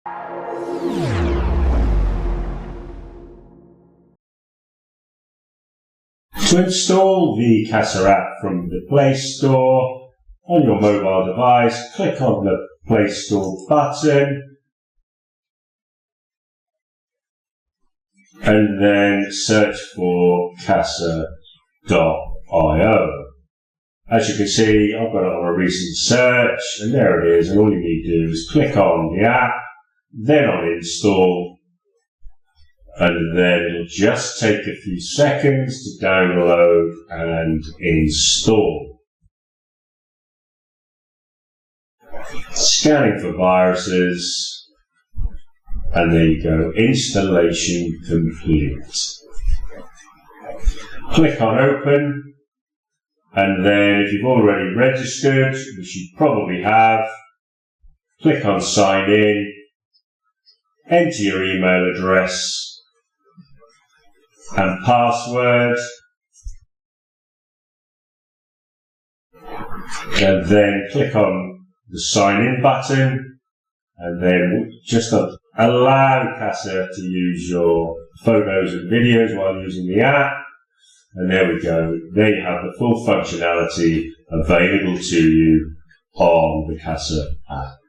To install the CASSA app from the Play Store on your mobile device, click on the Play Store button and then search for CASSA.io. As you can see, I've got it on a recent search, and there it is, and all you need to do is click on the app, then on install, and then it'll just take a few seconds to download and install. Scanning for viruses, and there you go, installation complete. Click on open. And then if you've already registered, which you probably have, click on sign in, enter your email address and password, and then click on the sign in button, and then just allow CASSA to use your photos and videos while using the app. And there we go. There you have the full functionality available to you on the CASSA app.